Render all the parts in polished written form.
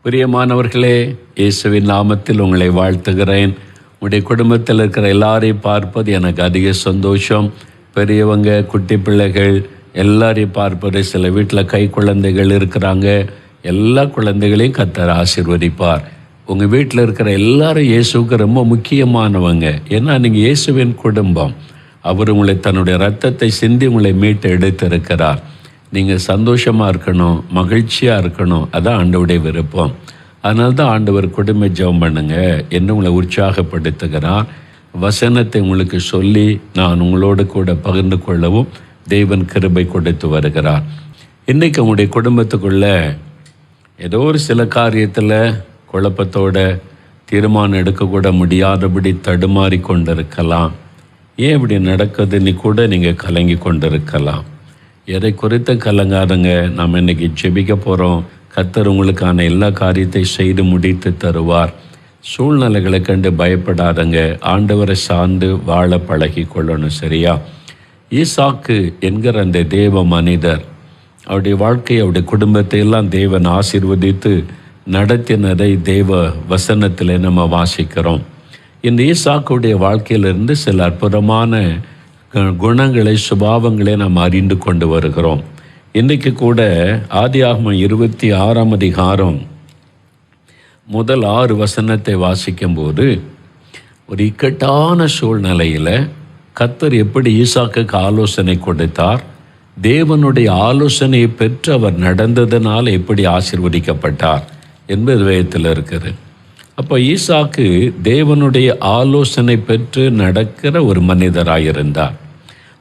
பிரியமானவர்களே, இயேசுவின் நாமத்தில் உங்களை வாழ்த்துகிறேன். உங்களுடைய குடும்பத்தில் இருக்கிற எல்லாரையும் பார்ப்பது எனக்கு அதிக சந்தோஷம். பெரியவங்க, குட்டி பிள்ளைகள் எல்லாரையும் பார்ப்பது. சில வீட்டில் கை குழந்தைகள் இருக்கிறாங்க. எல்லா குழந்தைகளையும் கர்த்தர் ஆசீர்வதிப்பார். உங்கள் வீட்டில் இருக்கிற எல்லாரும் இயேசுவுக்கு ரொம்ப முக்கியமானவங்க. ஏன்னா நீங்கள் இயேசுவின் குடும்பம். அவர் உங்களை தன்னுடைய இரத்தத்தை சிந்தி உங்களை மீட்டு எடுத்திருக்கிறார். நீங்கள் சந்தோஷமாக இருக்கணும், மகிழ்ச்சியாக இருக்கணும். அதான் ஆண்டவருடைய விருப்பம். அதனால தான் ஆண்டவர் குடும்ப ஜெபம் பண்ணுங்க என்று உங்களை உற்சாகப்படுத்துகிறார். வசனத்தை உங்களுக்கு சொல்லி நான் உங்களோடு கூட பகிர்ந்து கொள்ளவும் தேவன் கிருபை கொடுத்து வருகிறார். இன்றைக்கு உங்களுடைய குடும்பத்துக்குள்ள ஏதோ ஒரு சில காரியத்தில் குழப்பத்தோட தீர்மானம் எடுக்கக்கூட முடியாதபடி தடுமாறி கொண்டிருக்கலாம். ஏன் இப்படி நடக்குதுன்னு கூட நீங்கள் கலங்கி கொண்டிருக்கலாம். எதை குறித்த கலங்காதங்க. நாம் இன்றைக்கி ஜெபிக்க போகிறோம். கர்த்தர் உங்களுக்கான எல்லா காரியத்தை செய்து முடித்து தருவார். சூழ்நிலைகளை கண்டு பயப்படாதங்க. ஆண்டவரை சார்ந்து வாழ பழகி கொள்ளணும். சரியா? ஈசாக்கு என்கிற அந்த தேவ மனிதர், அவருடைய வாழ்க்கை, அவருடைய குடும்பத்தை எல்லாம் தேவன் ஆசீர்வதித்து நடத்தினதை தேவ வசனத்தில் நம்ம வாசிக்கிறோம். இந்த ஈசாக்குடைய வாழ்க்கையிலிருந்து சில அற்புதமான குணங்களை, சுபாவங்களை நாம் அறிந்து கொண்டு வருகிறோம். இன்றைக்கு கூட ஆதியாகமம் 26ஆம் அதிகாரம் முதல் 6 வசனத்தை வாசிக்கும்போது, ஒரு இக்கட்டான சூழ்நிலையில் கர்த்தர் எப்படி ஈசாக்குக்கு ஆலோசனை கொடுத்தார், தேவனுடைய ஆலோசனையை பெற்று அவர் நடந்ததனால் எப்படி ஆசீர்வதிக்கப்பட்டார் என்பது வேதத்தில் இருக்குது. அப்போ ஈசாக்கு தேவனுடைய ஆலோசனை பெற்று நடக்கிற ஒரு மனிதராயிருந்தார்.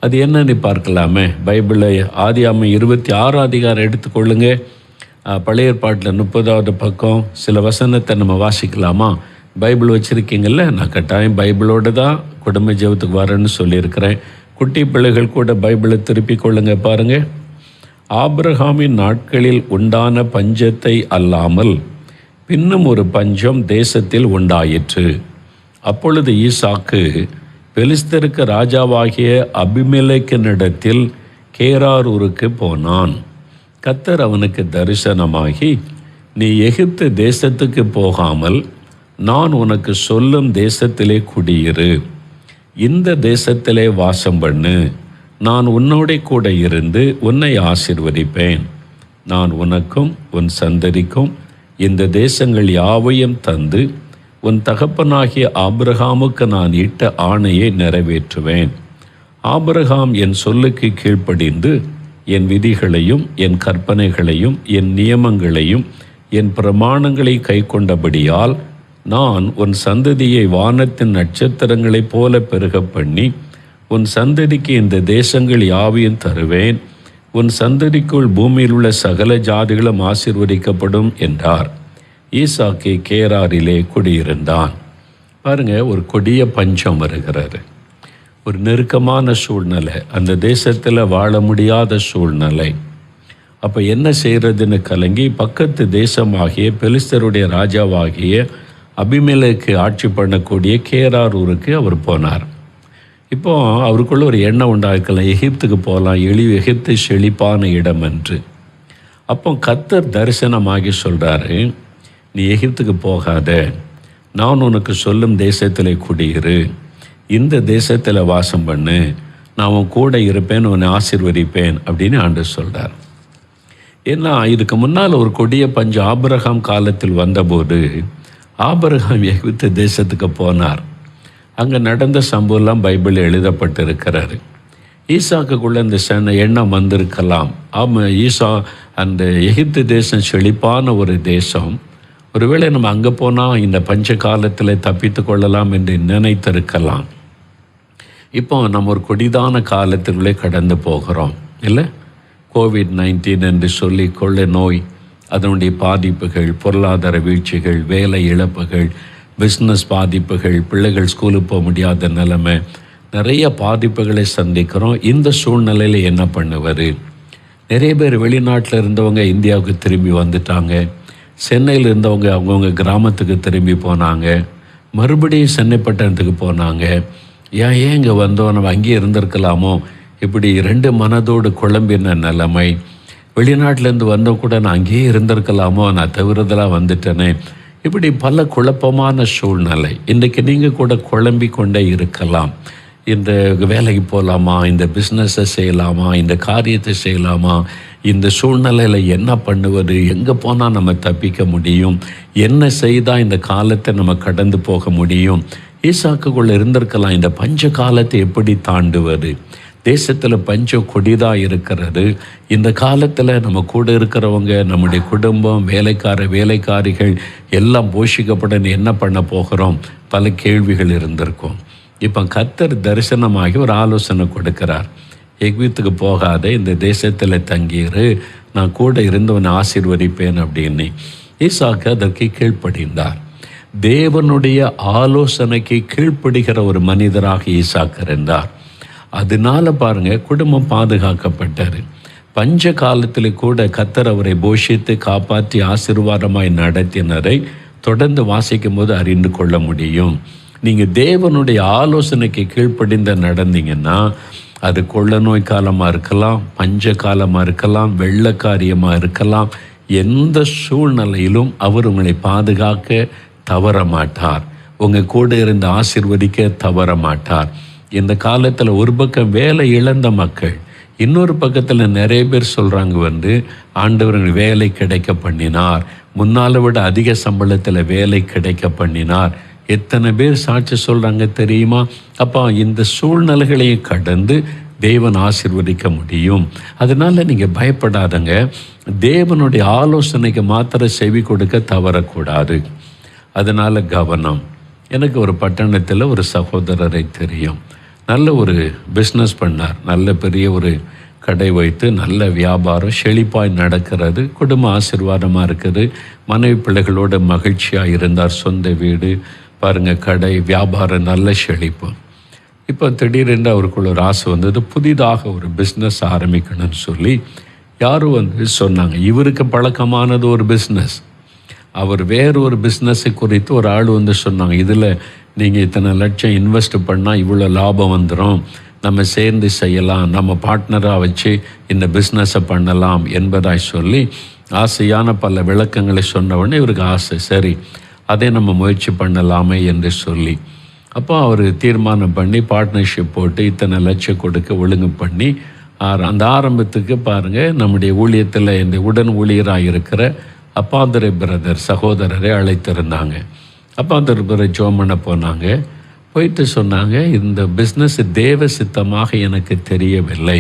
அது என்னன்னு பார்க்கலாமே. பைபிளை ஆதியாகமம் 26ஆம் அதிகாரம் எடுத்துக்கொள்ளுங்க. பழைய ஏற்பாட்டில் 30வது பக்கம் சில வசனத்தை நம்ம வாசிக்கலாமா? பைபிள் வச்சுருக்கீங்கள்ல? நான் கட்டாயம் பைபிளோடு தான் குடும்ப ஜெபத்துக்கு வரேன்னு சொல்லியிருக்கிறேன். குட்டி பிள்ளைகள் கூட பைபிளை திருப்பி கொள்ளுங்க. பாருங்கள். ஆபிரகாமின் நாட்களில் உண்டான பஞ்சத்தை அல்லாமல் பின்னும் ஒரு பஞ்சம் தேசத்தில் உண்டாயிற்று. அப்பொழுது ஈசாக்கு பெலிஸ்தருக்கு ராஜாவாகிய அபிமெலேக்கினிடத்தில் கேராரூருக்கு போனான். கர்த்தர் அவனுக்கு தரிசனமாகி, நீ எகிப்து தேசத்துக்கு போகாமல் நான் உனக்கு சொல்லும் தேசத்திலே குடியிரு, இந்த தேசத்திலே வாசம் பண்ணு, நான் உன்னோட கூட இருந்து உன்னை ஆசீர்வதிப்பேன், நான் உனக்கும் உன் சந்ததிக்கும் இந்த தேசங்கள் யாவையும் தந்து உன் தகப்பனாகிய ஆபிரகாமுக்கு நான் இட்ட ஆணையை நிறைவேற்றுவேன். ஆபிரகாம் என் சொல்லுக்கு கீழ்ப்படிந்து என் விதிகளையும் என் கற்பனைகளையும் என் நியமங்களையும் என் பிரமாணங்களை கை கொண்டபடியால் நான் உன் சந்ததியை வானத்தின் நட்சத்திரங்களைப் போல பெருக பண்ணி உன் சந்ததிக்கு இந்த தேசங்கள் யாவையும் தருவேன், உன் சந்ததிக்குள் பூமியில் உள்ள சகல ஜாதிகளும் ஆசீர்வதிக்கப்படும் என்றார். ஈசாக்கு கேராரிலே குடியிருந்தான். பாருங்க, ஒரு கொடிய பஞ்சம் வருகிறது. ஒரு நெருக்கமான சூழ்நிலை, அந்த தேசத்தில் வாழ முடியாத சூழ்நிலை. அப்போ என்ன செய்கிறதுன்னு கலங்கி பக்கத்து தேசமாகிய பெலிஸ்தருடைய ராஜாவாகிய அபிமெலேக்கு ஆட்சி பண்ணக்கூடிய கேராரூருக்கு அவர் போனார். இப்போ அவருக்குள்ள ஒரு எண்ணம் உண்டாக்கலாம், எகிப்துக்கு போகலாம், எகிப்து செழிப்பான இடம் என்று. அப்போ கர்த்தர் தரிசனமாகி சொல்கிறாரு, நீ எகிப்துக்கு போகாத, நான் உனக்கு சொல்லும் தேசத்தில் குடியிரு, இந்த தேசத்தில் வாசம் பண்ணு, நான் உன் கூட இருப்பேன், உன்னை ஆசீர்வதிப்பேன் அப்படின்னு ஆண்டவர் சொல்கிறார். ஏன்னா இதுக்கு முன்னால் ஒரு கொடிய பஞ்சம் ஆபிரகாம் காலத்தில் வந்தபோது ஆபிரகாம் எகிப்து தேசத்துக்கு போனார். அங்கே நடந்த சம்பவம்லாம் பைபிளில் எழுதப்பட்டிருக்கிறாரு. ஈசாக்குக்குள்ளே இந்த எண்ணம் வந்திருக்கலாம். ஈசா அந்த எகிப்து தேசம் செழிப்பான ஒரு தேசம், ஒருவேளை நம்ம அங்கே போனால் இந்த பஞ்ச காலத்தில் தப்பித்து கொள்ளலாம் என்று நினைத்திருக்கலாம். இப்போ நம்ம ஒரு கொடிதான காலத்திற்குள்ளே கடந்து போகிறோம் இல்லை? COVID-19 என்று சொல்லி கொள்ளை நோய், அதனுடைய பாதிப்புகள், பொருளாதார வீழ்ச்சிகள், வேலை இழப்புகள், பிஸ்னஸ் பாதிப்புகள், பிள்ளைகள் ஸ்கூலுக்கு போக முடியாத நிலைமை, நிறைய பாதிப்புகளை சந்திக்கிறோம். இந்த சூழ்நிலையில் என்ன பண்ணுவார்? நிறைய பேர் வெளிநாட்டில் இருந்தவங்க இந்தியாவுக்கு திரும்பி வந்துட்டாங்க. சென்னையில் இருந்தவங்க அவங்கவுங்க கிராமத்துக்கு திரும்பி போனாங்க. மறுபடியும் சென்னை பட்டணத்துக்கு போனாங்க. ஏன் இங்கே வந்தோம், நம்ம அங்கேயே இருந்திருக்கலாமோ, இப்படி 2 மனதோடு குழம்பின நிலைமை. வெளிநாட்டிலேருந்து வந்த கூட நான் அங்கேயே இருந்திருக்கலாமோ, நான் தவிர்தலாக வந்துட்டேனே. இப்படி பல குழப்பமான சூழ்நிலை. இன்றைக்கு நீங்கள் கூட குழம்பி கொண்டே இருக்கலாம். இந்த வேலைக்கு போகலாமா, இந்த பிஸ்னஸை செய்யலாமா, இந்த காரியத்தை செய்யலாமா, இந்த சூழ்நிலையில் என்ன பண்ணுவது, எங்கே போனால் நம்ம தப்பிக்க முடியும், என்ன செய்தால் இந்த காலத்தை நம்ம கடந்து போக முடியும். ஈசாக்குக்குள்ளே இருந்திருக்கலாம், இந்த பஞ்ச காலத்தை எப்படி தாண்டுவது, தேசத்தில் பஞ்சம் கொடிதாக இருக்கிறது, இந்த காலத்தில் நம்ம கூட இருக்கிறவங்க, நம்முடைய குடும்பம், வேலைக்காரிகள் எல்லாம் போஷிக்கப்பட என்ன பண்ண போகிறோம், பல கேள்விகள் இருந்திருக்கும். இப்போ கர்த்தர் தரிசனமாகி ஒரு ஆலோசனை கொடுக்கிறார். எகிப்துக்கு போகாத, இந்த தேசத்தில் தங்கியிரு, நான் கூட இருந்தவனை ஆசீர்வதிப்பேன் அப்படின்னு. ஈசாக்கு அதற்கு கீழ்ப்படிந்தார். தேவனுடைய ஆலோசனைக்கு கீழ்ப்படுகிற ஒரு மனிதராக ஈசாக்கு இருந்தார். அதனால பாருங்க, குடும்பம் பாதுகாக்கப்பட்டார். பஞ்ச காலத்தில் கூட கர்த்தர் அவரை போஷித்து காப்பாற்றி ஆசீர்வாதமாய் நடத்தினரை தொடர்ந்து வாசிக்கும் போது அறிந்து கொள்ள முடியும். நீங்கள் தேவனுடைய ஆலோசனைக்கு கீழ்ப்படிந்து நடந்தீங்கன்னா, அது கொள்ள நோய் காலமாக இருக்கலாம், பஞ்ச காலமாக இருக்கலாம், வெள்ளக்காரியமாக இருக்கலாம், எந்த சூழ்நிலையிலும் அவர் உங்களை பாதுகாக்க தவற மாட்டார். உங்கள் கூட இருந்து ஆசீர்வதிக்க தவற மாட்டார். இந்த காலத்தில் ஒரு பக்கம் வேலை இழந்த மக்கள், இன்னொரு பக்கத்தில் நிறைய பேர் சொல்கிறாங்க ஆண்டவர் வேலை கிடைக்க பண்ணினார், முன்னால் விட அதிக சம்பளத்தில் வேலை கிடைக்க பண்ணினார். எத்தனை பேர் சாட்சி சொல்கிறாங்க தெரியுமா? அப்போ இந்த சூழ்நிலைகளையும் கடந்து தேவன் ஆசீர்வதிக்க முடியும். அதனால் நீங்கள் பயப்படாதங்க. தேவனுடைய ஆலோசனைக்கு மாத்திரம் செவி கொடுக்க தவறக்கூடாது. அதனால் கவனம். எனக்கு ஒரு பட்டணத்தில் ஒரு சகோதரரை தெரியும். நல்ல ஒரு பிஸ்னஸ் பண்ணார். நல்ல பெரிய ஒரு கடை வைத்து நல்ல வியாபாரம் செழிப்பாய் நடக்கிறது. குடும்ப ஆசீர்வாதமாக இருக்குது. மனைவி பிள்ளைகளோட மகிழ்ச்சியாக இருந்தார். சொந்த வீடு பாருங்கள், கடை வியாபாரம் நல்ல செழிப்பு. இப்போ திடீரென்று அவருக்குள்ள ஒரு ஆசை வந்தது, புதிதாக ஒரு பிஸ்னஸ் ஆரம்பிக்கணும்னு சொல்லி யாரும் சொன்னாங்க. இவருக்கு பழக்கமானது ஒரு பிஸ்னஸ், அவர் வேறு ஒரு பிஸ்னஸை குறித்து ஒரு ஆள் சொன்னாங்க, இதில் நீங்கள் இத்தனை லட்சம் இன்வெஸ்ட் பண்ணால் இவ்வளோ லாபம் வந்துடும், நம்ம சேர்ந்து செய்யலாம், நம்ம பார்ட்னராக வச்சு இந்த பிஸ்னஸை பண்ணலாம் என்பதாய் சொல்லி ஆசையான பல விளக்கங்களை சொன்னவுடனே இவருக்கு ஆசை, சரி அதை நம்ம முயற்சி பண்ணலாமே என்று சொல்லி அப்போ அவர் தீர்மானம் பண்ணி பார்ட்னர்ஷிப் போட்டு இத்தனை லட்சம் கொடுக்க ஒழுங்கு பண்ணி அந்த ஆரம்பத்துக்கு பாருங்கள், நம்முடைய ஊழியத்தில் இந்த உடன் ஊழியராக இருக்கிற அப்பாதுரை பிரதர் சகோதரரை அழைத்திருந்தாங்க. அப்பாதுரை பிரதர் ஜோம் பண்ண போனாங்க. போயிட்டு சொன்னாங்க, இந்த பிஸ்னஸ் தேவ சித்தமாக எனக்கு தெரியவில்லை,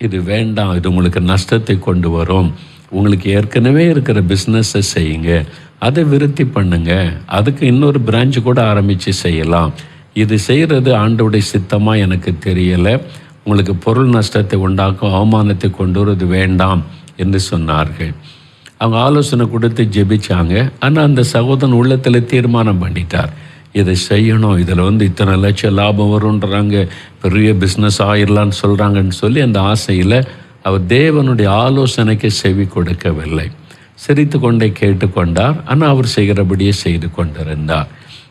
இது வேண்டாம், இது உங்களுக்கு நஷ்டத்தை கொண்டு வரும், உங்களுக்கு ஏற்கனவே இருக்கிற பிஸ்னஸை செய்யுங்க, அதை விருத்தி பண்ணுங்க, அதுக்கு இன்னொரு பிரான்ச்சு கூட ஆரம்பித்து செய்யலாம், இது செய்கிறது ஆண்டோடைய சித்தமாக எனக்கு தெரியலை, உங்களுக்கு பொருள் நஷ்டத்தை உண்டாக்கும் அவமானத்தை கொண்டு வருவது வேண்டாம் என்று சொன்னார்கள். அவங்க ஆலோசனை கொடுத்து ஜெபிச்சாங்க. ஆனால் அந்த சகோதரன் உள்ளத்தில் தீர்மானம் பண்ணிட்டார், இதை செய்யணும், இதில் இத்தனை லட்சம் லாபம் வரும்ன்றாங்க, பெரிய பிஸ்னஸ் ஆயிடலான்னு சொல்கிறாங்கன்னு சொல்லி அந்த ஆசையில் அவர் தேவனுடைய ஆலோசனைக்கு செவி கொடுக்கவில்லை. சிரித்து கொண்டே கேட்டுக்கொண்டார். ஆனால் அவர் செய்கிறபடியே செய்து கொண்டிருந்தார்.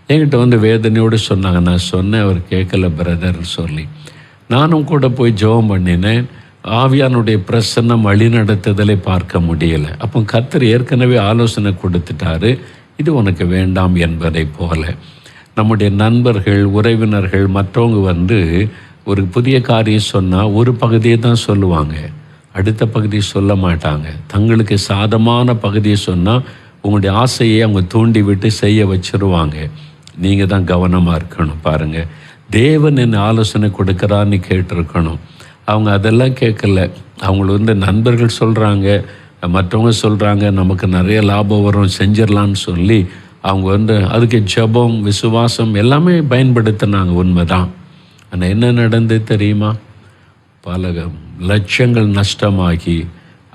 என்கிட்ட வேதனையோடு சொன்னாங்க, நான் சொன்னேன், அவர் கேட்கல பிரதர் சொல்லி. நானும் கூட போய் ஜெபம் பண்ணினேன். ஆவியானுடைய பிரசன்னம் வழிநடத்துதலை பார்க்க முடியலை. அப்போ கர்த்தர் ஏற்கனவே ஆலோசனை கொடுத்துட்டாரு, இது உனக்கு வேண்டாம் என்பதை போல. நம்முடைய நண்பர்கள், உறவினர்கள், மற்றவங்க ஒரு புதிய காரியம் சொன்னால் ஒரு பகுதியை தான் சொல்லுவாங்க, அடுத்த பகுதியை சொல்ல மாட்டாங்க. தங்களுக்கு சாதமான பகுதியை சொன்னால் உங்களுடைய ஆசையை அவங்க தூண்டி விட்டு செய்ய வச்சுருவாங்க. நீங்கள் தான் கவனமாக இருக்கணும். பாருங்கள், தேவன் என்ன ஆலோசனை கொடுக்குறான்னு கேட்டிருக்கணும். அவங்க அதெல்லாம் கேட்கல. அவங்களுக்கு நண்பர்கள் சொல்கிறாங்க, மற்றவங்க சொல்கிறாங்க, நமக்கு நிறைய லாபம் வரும், செஞ்சிடலான்னு சொல்லி அவங்க அதுக்கு ஜெபம், விசுவாசம் எல்லாமே பயன்படுத்தினாங்க. உண்மைதான். ஆனால் என்ன நடந்தது தெரியுமா? பல லட்சங்கள் நஷ்டமாகி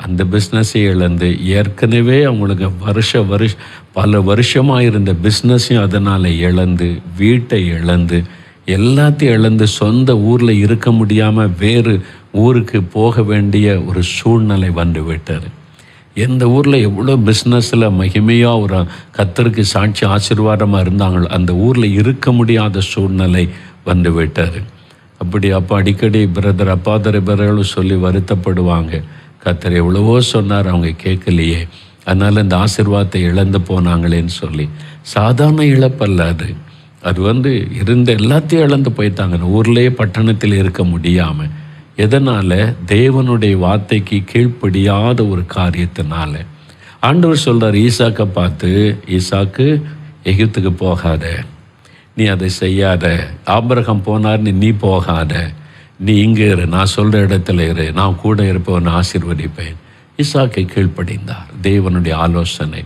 அந்த பிஸ்னஸை இழந்து, ஏற்கனவே அவங்களுக்கு பல வருஷமாக இருந்த பிஸ்னஸையும் அதனால் இழந்து, வீட்டை இழந்து, எல்லாத்தையும் இழந்து, சொந்த ஊரில் இருக்க முடியாமல் வேறு ஊருக்கு போக வேண்டிய ஒரு சூழ்நிலை வந்து விட்டார். எந்த ஊரில் எவ்வளோ பிஸ்னஸில் மகிமையாக ஒரு கர்த்தருக்கு சாட்சி ஆசீர்வாதமாக இருந்தாங்களோ அந்த ஊரில் இருக்க முடியாத சூழ்நிலை வந்து விட்டார். அப்போ அடிக்கடி பிரதர் அப்பாதரை பிரதர்களும் சொல்லி வருத்தப்படுவாங்க. கர்த்தர் எவ்வளவோ சொன்னார், அவங்க கேட்கலையே, அதனால் இந்த ஆசீர்வாதத்தை இழந்து போனாங்களேன்னு சொல்லி. சாதாரண இழப்பல்ல அது. அது இருந்த எல்லாத்தையும் இழந்து போயிட்டாங்க. ஊர்லேயே பட்டணத்தில் இருக்க முடியாமல். எதனால்? தேவனுடைய வார்த்தைக்கு கீழ்ப்படியாத ஒரு காரியத்தினால. ஆண்டவர் சொல்கிறார் ஈசாக்கை பார்த்து, ஈசாக்கு, எகிப்துக்கு போகாத, நீ அதை செய்யாத. ஆபிரகாம் போனார்னு நீ போகாத, நீ இங்கே இரு, நான் சொல்கிற இடத்துல இரு, நான் கூட இருப்பவன் ஆசீர்வதிப்பேன். ஈசாக்கை கீழ்ப்படிந்தார். தேவனுடைய ஆலோசனை.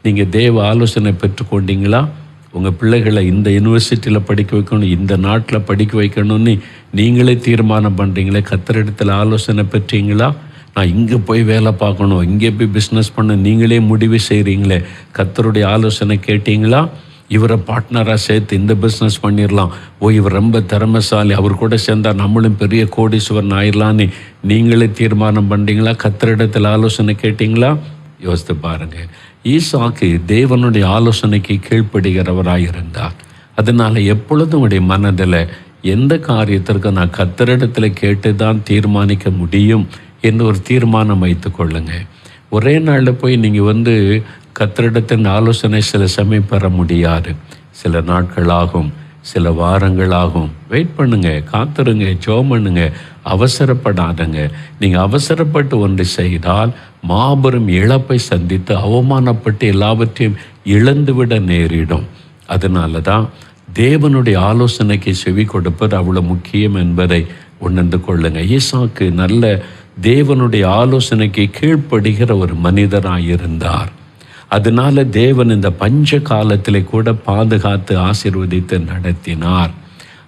நீங்கள் தேவ ஆலோசனை பெற்றுக்கொண்டீங்களா? உங்கள் பிள்ளைகளை இந்த யூனிவர்சிட்டியில் படிக்க வைக்கணும், இந்த நாட்டில் படிக்க வைக்கணும்னு நீங்களே தீர்மானம் பண்ணுறீங்களே, கர்த்தரிடத்தில் ஆலோசனை பெற்றீங்களா? நான் இங்கே போய் வேலை பார்க்கணும், இங்கே போய் பிஸ்னஸ் பண்ண நீங்களே முடிவு செய்கிறீங்களே, கர்த்தருடைய ஆலோசனை கேட்டீங்களா? இவரை பார்ட்னராக சேர்த்து இந்த பிஸ்னஸ் பண்ணிடலாம், இவர் ரொம்ப திறமைசாலி, அவர் கூட சேர்ந்தால் நம்மளும் பெரிய கோடீஸ்வரன் ஆயிடலான்னு நீங்களே தீர்மானம் பண்ணுறீங்களா? கர்த்தரிடத்தில் ஆலோசனை கேட்டிங்களா? யோசித்து பாருங்கள். ஈசாக்கு தேவனுடைய ஆலோசனைக்கு கீழ்ப்படுகிறவராயிருந்தார். அதனால் எப்பொழுதும் உடைய மனதில் எந்த காரியத்திற்கு நான் கர்த்தரிடத்தில் கேட்டு தான் தீர்மானிக்க முடியும் என்று ஒரு தீர்மானம் வைத்து கொள்ளுங்க. ஒரே நாளில் போய் நீங்கள் கர்த்தரிடத்தின் ஆலோசனை சில சமயம் பெற முடியாது. சில நாட்கள் ஆகும், சில வாரங்கள் ஆகும். வெயிட் பண்ணுங்க, காத்துருங்க, ஜெபம் பண்ணுங்க, அவசரப்படாதங்க. நீங்கள் அவசரப்பட்டு ஒன்று செய்தால் மாபெரும் இழப்பை சந்தித்து அவமானப்பட்டு எல்லாவற்றையும் இழந்துவிட நேரிடும். அதனால தான் தேவனுடைய ஆலோசனைக்கு செவி கொடுப்பது அவ்வளோ முக்கியம் என்பதை உணர்ந்து கொள்ளுங்க. ஈசாக்கு நல்ல தேவனுடைய ஆலோசனைக்கு கீழ்ப்படுகிற ஒரு மனிதராக இருந்தார். அதனால தேவன் இந்த பஞ்ச காலத்தில் கூட பாதுகாத்து ஆசீர்வதித்து நடத்தினார்.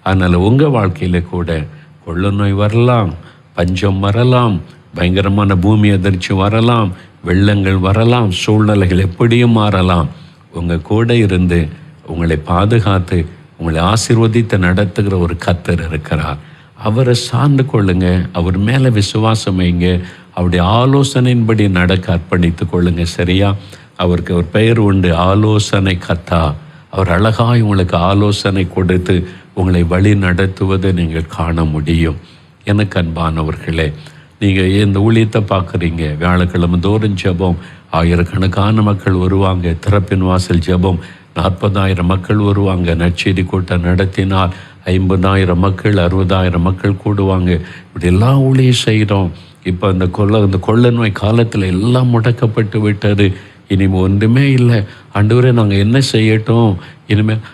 அதனால் உங்கள் வாழ்க்கையில் கூட கொள்ள நோய் வரலாம், பஞ்சம் வரலாம், பயங்கரமான பூமி அதிர்ச்சி வரலாம், வெள்ளங்கள் வரலாம், சூழ்நிலைகள் எப்படியும் மாறலாம். உங்கள் கூட இருந்து உங்களை பாதுகாத்து உங்களை ஆசீர்வதித்து நடத்துகிற ஒரு கர்த்தர் இருக்கிறார். அவரை சார்ந்து கொள்ளுங்க, அவர் மேலே விசுவாசம் வைங்க, அவருடைய ஆலோசனையின்படி நடக்க அர்ப்பணித்து கொள்ளுங்க. சரியா? அவருக்கு ஒரு பெயர் உண்டு, ஆலோசனை கர்த்தா. அவர் அழகாய் உங்களுக்கு ஆலோசனை கொடுத்து உங்களை வழி நடத்துவதை நீங்கள் காண முடியும். எனக்கு அன்பானவர்களே, நீங்கள் இந்த ஊழியத்தை பார்க்குறீங்க, வியாழக்கிழமை தோறும் ஜெபம், ஆயிரக்கணக்கான மக்கள் வருவாங்க. திறப்பின் வாசல் ஜெபம், 40,000 மக்கள் வருவாங்க. நற்செய்தி கூட்டம் நடத்தினால் 50,000 மக்கள், 60,000 மக்கள் கூடுவாங்க. இப்படி எல்லா ஊழியம் செய்கிறோம். இப்போ இந்த கொள்ள நோய் காலத்தில் எல்லாம் முடக்கப்பட்டு விட்டது. இனிமேல் ஒன்றுமே இல்லை. ஆண்டவரே, நாங்கள் என்ன செய்யட்டும், இனிமேல்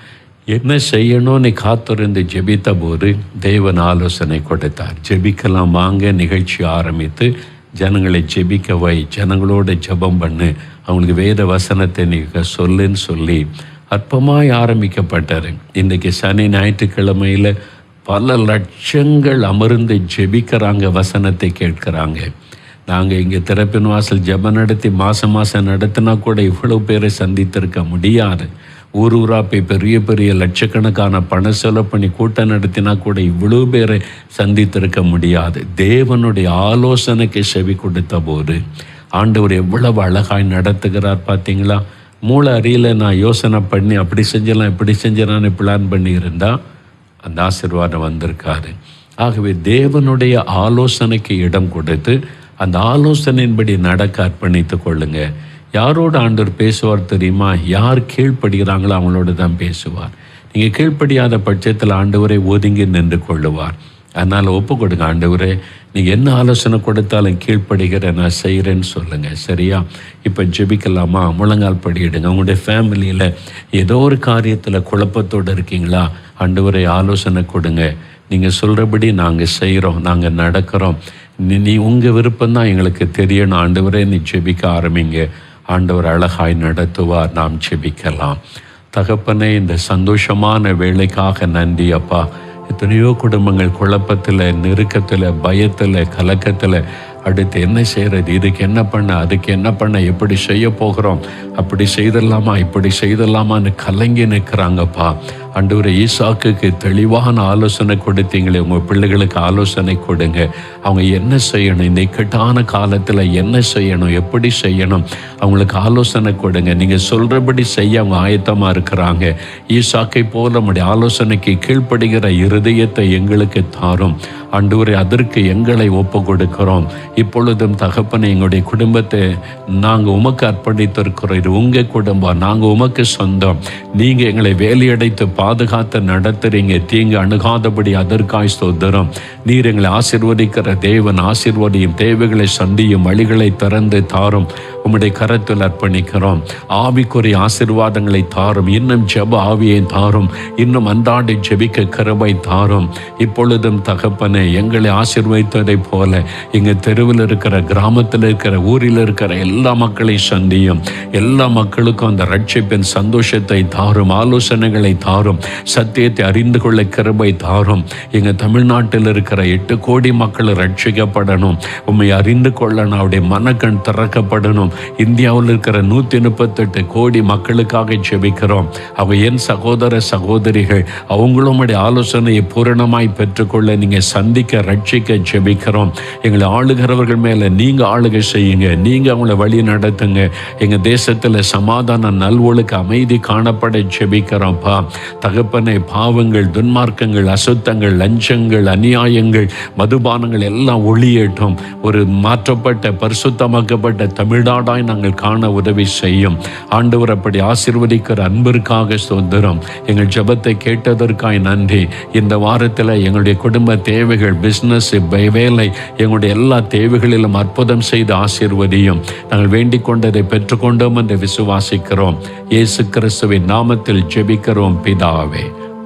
என்ன செய்யணும்னு காத்திருந்து ஜெபித்த போது தேவன் ஆலோசனை கொடுத்தார். ஜெபிக்கலாம் வாங்க, நிகழ்ச்சி ஆரம்பித்து ஜனங்களை ஜெபிக்க வை, ஜனங்களோட ஜெபம் பண்ணு, அவங்களுக்கு வேத வசனத்தை நீங்கள் சொல்லுன்னு சொல்லி அற்பமாய் ஆரம்பிக்கப்பட்டார். இன்றைக்கி சனி ஞாயிற்றுக்கிழமையில் பல லட்சங்கள் அமர்ந்து ஜெபிக்கிறாங்க, வசனத்தை கேட்குறாங்க. நாங்கள் இங்கே திறப்பின் வாசல் ஜெபம் நடத்தி மாதம் நடத்தினா கூட இவ்வளோ பேரை சந்தித்திருக்க முடியாது. ஊராக போய் பெரிய பெரிய லட்சக்கணக்கான பணம் செலவு பண்ணி கூட்டம் நடத்தினா கூட இவ்வளோ பேரை சந்தித்திருக்க முடியாது. தேவனுடைய ஆலோசனைக்கு செவி கொடுத்த போது ஆண்டவர் எவ்வளவு அழகாய் நடத்துகிறார் பார்த்தீங்களா? மூளை அறியல நான் யோசனை பண்ணி அப்படி செஞ்சலாம் இப்படி செஞ்சலான்னு பிளான் பண்ணியிருந்தா அந்த ஆசீர்வாதம் வந்திருக்காரு. ஆகவே தேவனுடைய ஆலோசனைக்கு இடம் கொடுத்து அந்த ஆலோசனையின்படி நடக்க அர்ப்பணித்து கொள்ளுங்க. யாரோட ஆண்டவர் பேசுவார் தெரியுமா? யார் கீழ்ப்படுகிறாங்களோ அவங்களோட தான் பேசுவார். நீங்கள் கீழ்ப்படியாத பட்சத்தில் ஆண்டவரை ஒதுங்கி நின்று கொள்ளுவார். அதனால் ஒப்பு கொடுங்க, ஆண்டவரே நீங்கள் என்ன ஆலோசனை கொடுத்தாலும் கீழ்ப்படுகிற நான் செய்கிறேன்னு சொல்லுங்கள். சரியா? இப்போ ஜெபிக்கலாமா? முழங்கால் படியிடுங்க. உங்களுடைய ஃபேமிலியில் ஏதோ ஒரு காரியத்தில் குழப்பத்தோடு இருக்கீங்களா? ஆண்டவரை ஆலோசனை கொடுங்க. நீங்கள் சொல்கிறபடி நாங்கள் செய்கிறோம், நாங்கள் நடக்கிறோம். நீ உங்கள் விருப்பம்தான் எங்களுக்கு தெரியணும். ஆண்டவரே நீ ஜெபிக்க ஆரம்பிங்க. ஆண்டவர் அழகாய் நடத்துவார். நாம் ஜெபிக்கலாம். தகப்பனே, இந்த சந்தோஷமான வேலைக்காக நன்றி அப்பா. எத்தனையோ குடும்பங்கள் குழப்பத்தில், நெருக்கத்தில், பயத்தில், கலக்கத்தில், அடுத்து என்ன செய்கிறது, இதுக்கு என்ன பண்ண, அதுக்கு என்ன பண்ண, எப்படி செய்ய போகிறோம், அப்படி செய்திடலாமா இப்படி செய்திடலாமான்னு கலங்கி நிற்கிறாங்கப்பா. ஆண்டவரே, ஈசாக்குக்கு தெளிவான ஆலோசனை கொடுத்தீங்களே, உங்கள் பிள்ளைகளுக்கு ஆலோசனை கொடுங்க. அவங்க என்ன செய்யணும், இந்த இக்கட்டான காலத்தில் என்ன செய்யணும், எப்படி செய்யணும், அவங்களுக்கு ஆலோசனை கொடுங்க. நீங்கள் சொல்கிறபடி செய்ய அவங்க ஆயத்தமாக இருக்கிறாங்க. ஈசாக்கை போல நம்முடைய ஆலோசனைக்கு கீழ்ப்படுகிற இருதயத்தை எங்களுக்கு தாரும் ஆண்டவரே. அதற்கு எங்களை ஒப்பு கொடுக்கிறோம். இப்பொழுதும் தகப்பனை, எங்களுடைய குடும்பத்தை நாங்கள் உமக்கு அர்ப்பணித்திருக்கிறோம். இது உங்கள் குடும்பம், நாங்கள் உமக்கு சொந்தம். நீங்கள் எங்களை வேலையடைத்து பாதுகாத்து நடத்துறீங்க. தீங்கு அணுகாதபடி அதற்காய் ஸ்தோத்திரம். நீர் எங்களை ஆசீர்வதிக்கிற தேவன். ஆசீர்வதியும் தேவைகளை சந்தியும் வழிகளை திறந்து தாரும். உம்முடைய கரத்தில் அர்ப்பணிக்கிறோம். ஆவிக்குரிய ஆசீர்வாதங்களை தாரும். இன்னும் ஜெப ஆவியை தாரும். இன்னும் அன்றாட ஜெபிக்க கிருபை தாரும். இப்பொழுதும் தகப்பனை, எங்களை ஆசீர்வதித்ததைப் போல எங்கள் தெருவில் இருக்கிற, கிராமத்தில் இருக்கிற, ஊரில் இருக்கிற எல்லா மக்களையும் சந்தியும். எல்லா மக்களுக்கும் அந்த ரட்சிப்பின் சந்தோஷத்தை தாரும். ஆலோசனைகளை தாரும். சத்தியத்தை அறிந்து கொள்ள கிருபை தாரும். எங்கள் தமிழ்நாட்டில் இருக்கிற 8 கோடி மக்கள் ரட்சிக்கப்படணும். உம்மை அறிந்து கொள்ளணும். அவருடைய மனக்கண் திறக்கப்படணும். இந்தியாவில் இருக்கிற 138 கோடி மக்களுக்காக ஜெபிக்கிறோம். அவங்க என் சகோதர சகோதரிகள், அவங்களும் ஆலோசனையை பூரணமாய் பெற்றுக்கொள்ள நீங்கள் சந்திக்க, ரட்சிக்க ஜெபிக்கிறோம். எங்களை ஆளுகிறவர்கள் மேலே நீங்கள் ஆளுகை செய்யுங்க. நீங்கள் அவங்கள வழி நடத்துங்க. எங்கள் தேசத்தில் சமாதான நல்வொழுக்க அமைதி காணப்பட ஜெபிக்கிறோம்ப்பா. தகப்பனை, பாவங்கள், துன்மார்க்கங்கள், அசுத்தங்கள், லஞ்சங்கள், அநியாயங்கள், மதுபானங்கள் எல்லாம் ஒளியேற்றும். ஒரு மாற்றப்பட்ட, பரிசுத்தமாக்கப்பட்ட தமிழ்நாடாய் நாங்கள் காண உதவி செய்யும். ஆண்டவர் அப்படி ஆசீர்வதிக்கிற அன்பிற்காக ஸ்தோத்திரம். எங்கள் ஜெபத்தை கேட்டதற்காய் நன்றி. இந்த வாரத்தில் எங்களுடைய குடும்ப தேவைகள், பிஸ்னஸ், வேலை, எங்களுடைய எல்லா தேவைகளிலும் அற்புதம் செய்து ஆசீர்வதியும். நாங்கள் வேண்டிக் கொண்டதை பெற்றுக்கொண்டோம் என்று விசுவாசிக்கிறோம். இயேசு கிறிஸ்துவின் நாமத்தில் ஜெபிக்கிறோம் பிதாவே.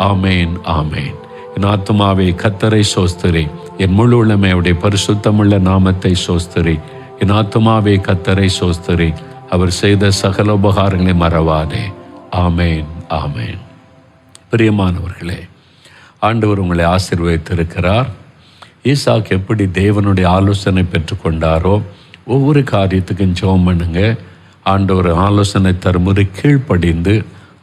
ஆமேன், ஆமேன். என் ஆத்துமாவே கர்த்தரை சோஸ்திரி. என் முழு உள்ளமே அவருடைய பரிசுத்தமுள்ள நாமத்தை சோஸ்திரி. என் ஆத்துமாவே கர்த்தரை சோஸ்திரி. அவர் செய்த சகல உபகாரங்களை மறவாதே. ஆமேன், ஆமேன். பிரியமானவர்களே, ஆண்டவர் உங்களை ஆசீர்வதித்திருக்கிறார். ஈசாக்கு எப்படி தேவனுடைய ஆலோசனை பெற்றுக்கொண்டாரோ, ஒவ்வொரு காரியத்துக்கும் ஜெபம் பண்ணுங்க. ஆண்டவர் ஆலோசனை தருமுறை கீழ்ப்படிந்து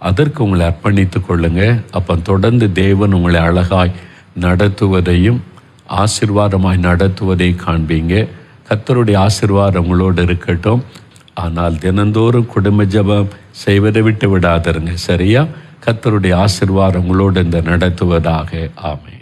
அதற்கு உங்களை அர்ப்பணித்து கொள்ளுங்க. அப்போ தொடர்ந்து தேவன் உங்களை அழகாய் நடத்துவதையும் ஆசீர்வாதமாய் நடத்துவதை காண்பீங்க. கர்த்தருடைய ஆசீர்வாதம் உங்களோடு இருக்கட்டும். ஆனால் தினந்தோறும் குடும்ப ஜெபம் செய்வதை விட்டு விடாதருங்க. சரியா? கர்த்தருடைய ஆசீர்வாதம் உங்களோடு இந்த நடத்துவதாக. ஆமென்.